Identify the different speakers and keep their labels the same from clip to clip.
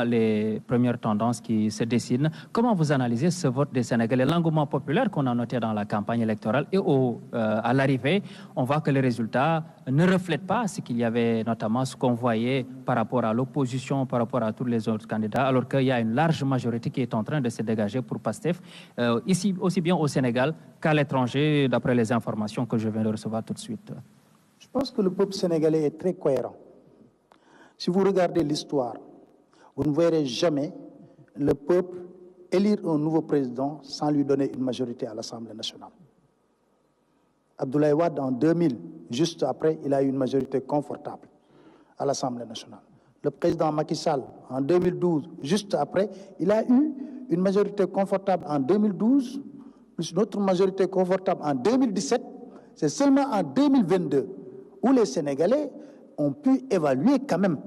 Speaker 1: les premières tendances qui se dessinent. Comment vous analysez ce vote des Sénégalais, l'engouement populaire qu'on a noté dans la campagne électorale et à l'arrivée, on voit que les résultats ne reflètent pas ce qu'il y avait, notamment ce qu'on voyait par rapport à l'opposition, par rapport à tous les autres candidats, alors qu'il y a une large majorité qui est en train de se dégager pour PASTEF, ici aussi bien au Sénégal qu'à l'étranger, d'après les informations que je viens de recevoir tout de suite.
Speaker 2: Je pense que le peuple sénégalais est très cohérent. Si vous regardez l'histoire, vous ne verrez jamais le peuple élire un nouveau président sans lui donner une majorité à l'Assemblée nationale. Abdoulaye Wade, en 2000, juste après, il a eu une majorité confortable à l'Assemblée nationale. Le président Macky Sall, en 2012, juste après, il a eu une majorité confortable en 2012, plus une autre majorité confortable en 2017. C'est seulement en 2022 où les Sénégalais ont pu évaluer quand même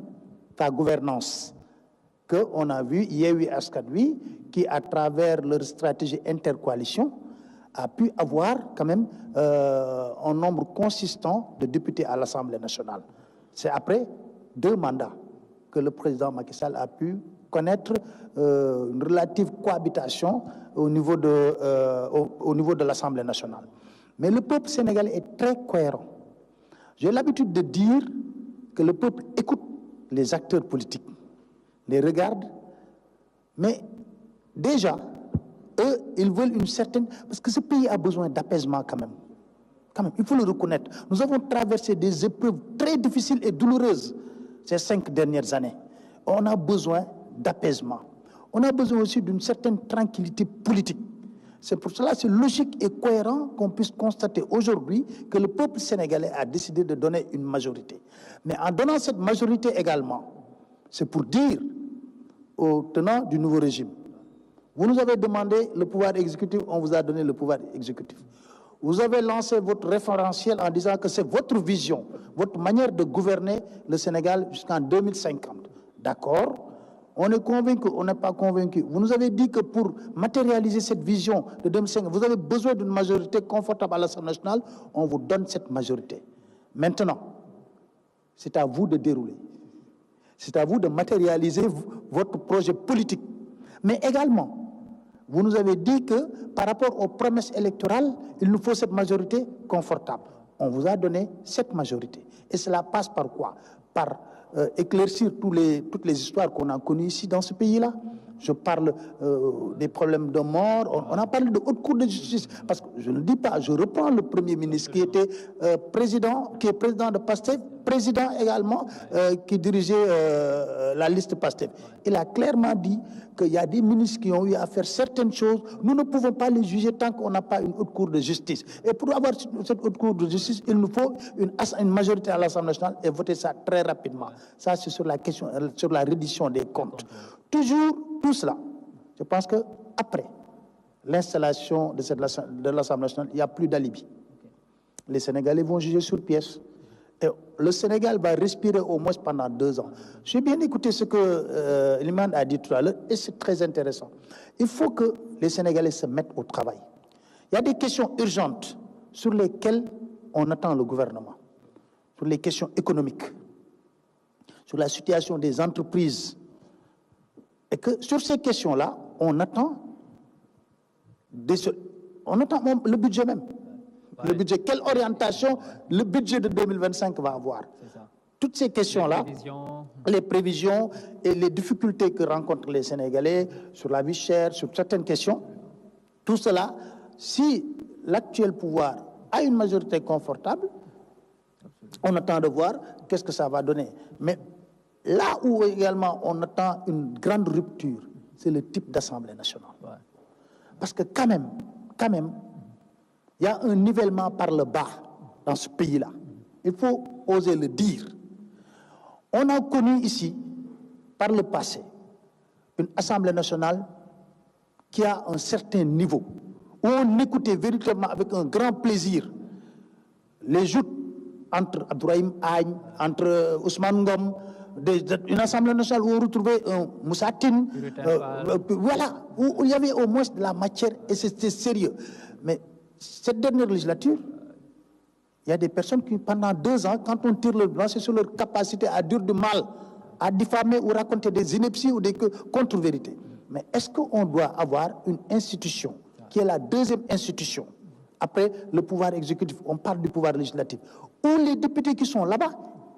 Speaker 2: sa gouvernance. Qu'on a vu Yewwi Askan Wi qui, à travers leur stratégie intercoalition, a pu avoir quand même un nombre consistant de députés à l'Assemblée nationale. C'est après 2 mandats que le président Macky Sall a pu connaître une relative cohabitation au niveau de l'Assemblée nationale. Mais le peuple sénégalais est très cohérent. J'ai l'habitude de dire que le peuple écoute les acteurs politiques, les regarde, mais déjà, eux, ils veulent une certaine... Parce que ce pays a besoin d'apaisement quand même. Il faut le reconnaître. Nous avons traversé des épreuves très difficiles et douloureuses ces 5 dernières années. On a besoin d'apaisement. On a besoin aussi d'une certaine tranquillité politique. C'est pour cela, c'est logique et cohérent qu'on puisse constater aujourd'hui que le peuple sénégalais a décidé de donner une majorité. Mais en donnant cette majorité également, c'est pour dire aux tenants du nouveau régime, vous nous avez demandé le pouvoir exécutif, on vous a donné le pouvoir exécutif. Vous avez lancé votre référentiel en disant que c'est votre vision, votre manière de gouverner le Sénégal jusqu'en 2050. D'accord? On est convaincu, on n'est pas convaincu. Vous nous avez dit que pour matérialiser cette vision de 2050, vous avez besoin d'une majorité confortable à l'Assemblée nationale. On vous donne cette majorité. Maintenant, c'est à vous de dérouler. C'est à vous de matérialiser votre projet politique. Mais également, vous nous avez dit que par rapport aux promesses électorales, il nous faut cette majorité confortable. On vous a donné cette majorité. Et cela passe par quoi? Par éclaircir toutes les histoires qu'on a connues ici dans ce pays-là. Je parle des problèmes de mort. On a parlé de haute cour de justice. Parce que je ne dis pas, je reprends le Premier ministre qui était président de PASTEF, président également qui dirigeait la liste PASTEF. Il a clairement dit qu'il y a des ministres qui ont eu à faire certaines choses. Nous ne pouvons pas les juger tant qu'on n'a pas une haute cour de justice. Et pour avoir cette haute cour de justice, il nous faut une majorité à l'Assemblée nationale et voter ça très rapidement. Ça, c'est sur la question, sur la reddition des comptes. Toujours tout cela. Je pense qu'après l'installation de l'Assemblée nationale, il n'y a plus d'alibi. Les Sénégalais vont juger sur pièce. Et le Sénégal va respirer au moins pendant 2 ans. J'ai bien écouté ce que Liman a dit tout à l'heure et c'est très intéressant. Il faut que les Sénégalais se mettent au travail. Il y a des questions urgentes sur lesquelles on attend le gouvernement. Sur les questions économiques, sur la situation des entreprises. Et que sur ces questions-là, on attend même le budget même. Ouais. Le budget, quelle orientation le budget de 2025 va avoir? Toutes ces questions-là, les prévisions et les difficultés que rencontrent les Sénégalais sur la vie chère, sur certaines questions, tout cela, si l'actuel pouvoir a une majorité confortable, on attend de voir qu'est-ce que ça va donner. Mais là où également on attend une grande rupture, c'est le type d'Assemblée nationale. Ouais. Parce que quand même, il y a un nivellement par le bas dans ce pays-là. Il faut oser le dire. On a connu ici, par le passé, une Assemblée nationale qui a un certain niveau, où on écoutait véritablement avec un grand plaisir les joutes entre Abdourahim Agne, entre Ousmane Ngom, une Assemblée nationale où on retrouvait un Moussatine, voilà, où il y avait au moins de la matière et c'était sérieux. Mais cette dernière législature, il y a des personnes qui, pendant 2 ans, quand on tire le bilan, c'est sur leur capacité à dire du mal à diffamer ou raconter des inepties ou des contre-vérités. Mais est-ce qu'on doit avoir une institution qui est la deuxième institution après le pouvoir exécutif, on parle du pouvoir législatif, où les députés qui sont là-bas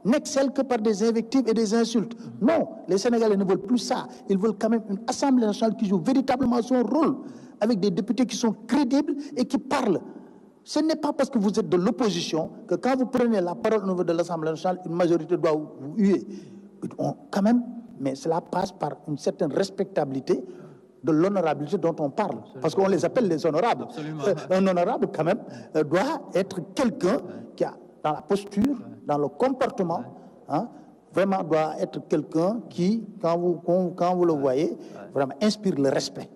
Speaker 2: n'excellent que par des invectives et des insultes? Non, les Sénégalais ne veulent plus ça. Ils veulent quand même une Assemblée nationale qui joue véritablement son rôle, avec des députés qui sont crédibles et qui parlent. Ce n'est pas parce que vous êtes de l'opposition que quand vous prenez la parole au niveau de l'Assemblée nationale, une majorité doit vous huer. Quand même, mais cela passe par une certaine respectabilité de l'honorabilité dont on parle. Absolument. Parce qu'on les appelle les honorables. Un honorable, quand même, doit être quelqu'un qui a, dans la posture, dans le comportement, hein, vraiment doit être quelqu'un qui, quand vous le voyez, vraiment inspire le respect.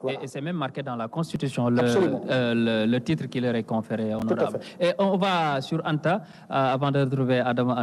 Speaker 1: Voilà. Et c'est même marqué dans la Constitution, le titre qui leur est conféré, honorable. Et on va sur Anta, avant de retrouver Adam.